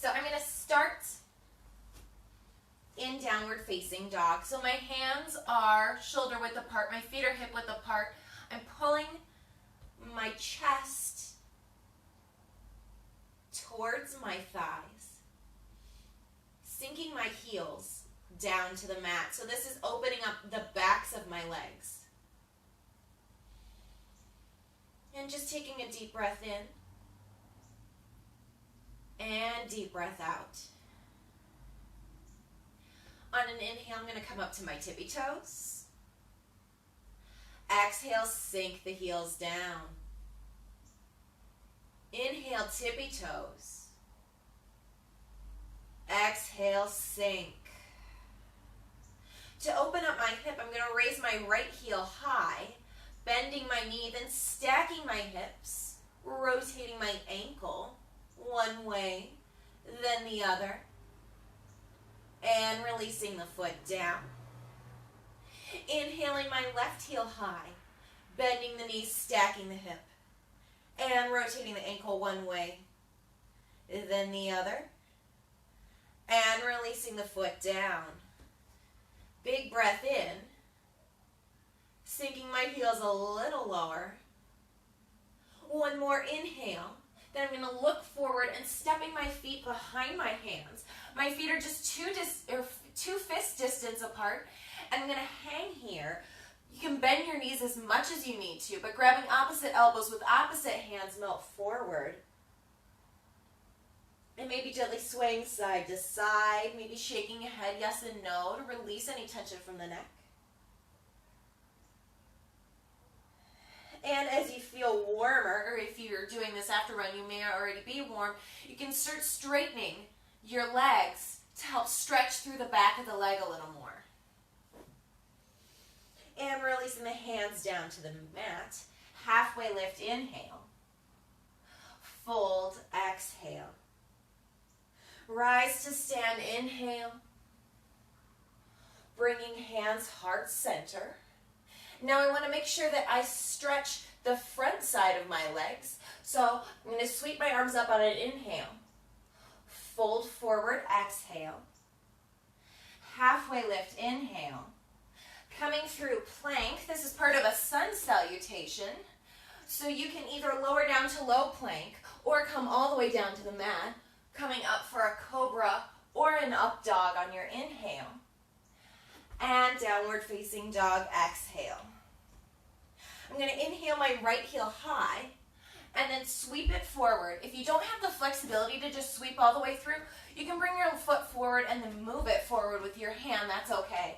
So I'm going to start in downward facing dog. So my hands are shoulder width apart, my feet are hip width apart. I'm pulling my chest towards my thighs, sinking my heels down to the mat. So this is opening up the backs of my legs. And just taking a deep breath in and deep breath out. On an inhale, I'm going to come up to my tippy toes. Exhale, sink the heels down. Inhale, tippy toes. Exhale, sink. To open up my hip, I'm going to raise my right heel high, bending my knee, then stacking my hips, rotating my ankle one way, then the other, and releasing the foot down. Inhaling my left heel high, bending the knee, stacking the hip, and rotating the ankle one way, then the other, and releasing the foot down. Big breath in, sinking my heels a little lower. One more inhale. Then I'm going to look forward and stepping my feet behind my hands. My feet are just two fist distance apart. And I'm going to hang here. You can bend your knees as much as you need to, but grabbing opposite elbows with opposite hands, melt forward. And maybe gently swaying side to side, maybe shaking your head yes and no to release any tension from the neck. And as you feel warmer, or if you're doing this after run, you may already be warm, you can start straightening your legs to help stretch through the back of the leg a little more. And releasing the hands down to the mat. Halfway lift, inhale. Fold, exhale. Rise to stand, inhale. Bringing hands heart center. Now I want to make sure that I stretch the front side of my legs. So I'm going to sweep my arms up on an inhale. Fold forward, exhale. Halfway lift, inhale. Coming through plank. This is part of a sun salutation. So you can either lower down to low plank or come all the way down to the mat. Coming up for a cobra or an up dog on your inhale. And downward facing dog, exhale. I'm going to inhale my right heel high and then sweep it forward. If you don't have the flexibility to just sweep all the way through, you can bring your foot forward and then move it forward with your hand. That's okay.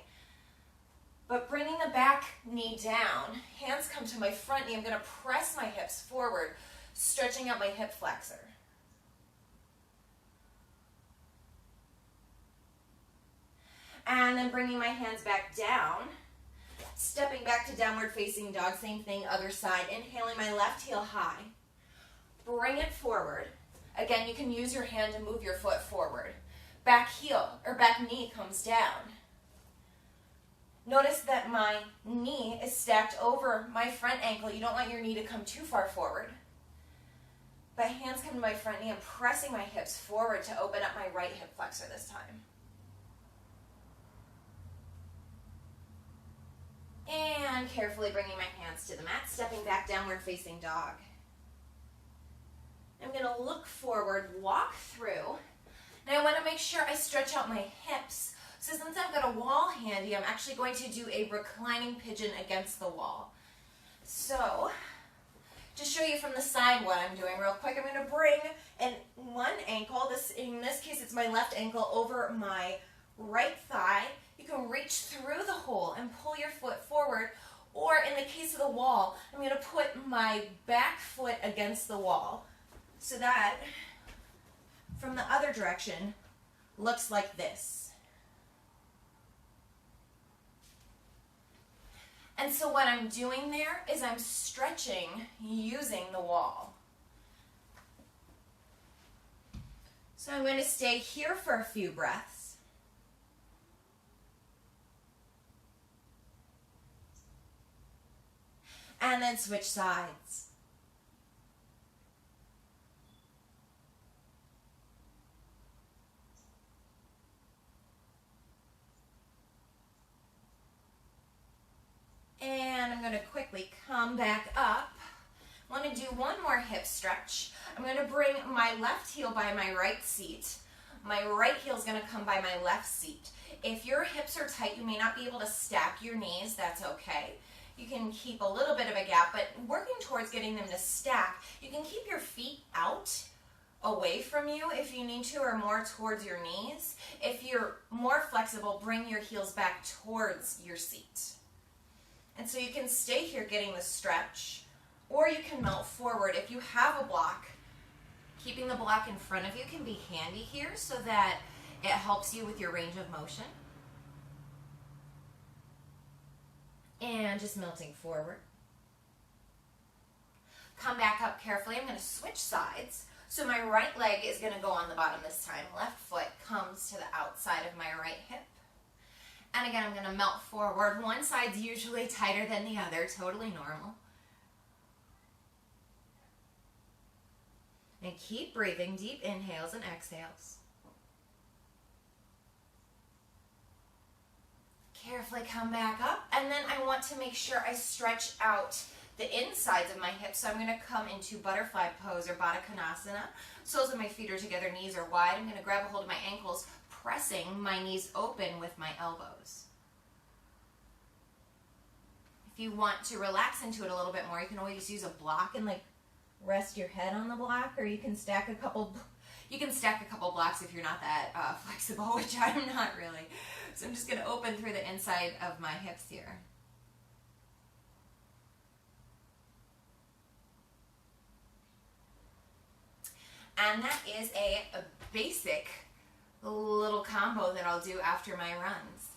But bringing the back knee down, hands come to my front knee. I'm going to press my hips forward, stretching out my hip flexor. And then bringing my hands back down, stepping back to downward facing dog, same thing, other side. Inhaling my left heel high, bring it forward. Again, you can use your hand to move your foot forward. Back heel, or back knee comes down. Notice that my knee is stacked over my front ankle. You don't want your knee to come too far forward. But hands come to my front knee. I'm pressing my hips forward to open up my right hip flexor this time. And carefully bringing my hands to the mat, stepping back, downward facing dog. I'm going to look forward, walk through. Now I want to make sure I stretch out my hips. So since I've got a wall handy, I'm actually going to do a reclining pigeon against the wall. So, just show you from the side what I'm doing real quick. I'm going to bring one ankle, in this case it's my left ankle, over my right thigh. You can reach through the hole and pull your foot forward, or in the case of the wall, I'm going to put my back foot against the wall so that from the other direction looks like this. And so what I'm doing there is I'm stretching using the wall. So I'm going to stay here for a few breaths. And then switch sides. And I'm going to quickly come back up. I want to do one more hip stretch. I'm going to bring my left heel by my right seat. My right heel is going to come by my left seat. If your hips are tight, you may not be able to stack your knees. That's okay. You can keep a little bit of a gap, but working towards getting them to stack, you can keep your feet out away from you if you need to, or more towards your knees. If you're more flexible, bring your heels back towards your seat. And so you can stay here getting the stretch, or you can melt forward. If you have a block, keeping the block in front of you can be handy here so that it helps you with your range of motion. And just melting forward. Come back up carefully. I'm going to switch sides. So my right leg is going to go on the bottom this time. Left foot comes to the outside of my right hip. And again, I'm going to melt forward. One side's usually tighter than the other, totally normal. And keep breathing, deep inhales and exhales. Carefully come back up, and then I want to make sure I stretch out the insides of my hips. So I'm going to come into butterfly pose or Baddha Konasana. Soles of my feet are together, knees are wide. I'm going to grab a hold of my ankles, pressing my knees open with my elbows. If you want to relax into it a little bit more, you can always use a block and like rest your head on the block, or you can stack a couple blocks if you're not that flexible, which I'm not really. So I'm just going to open through the inside of my hips here. And that is a basic little combo that I'll do after my runs.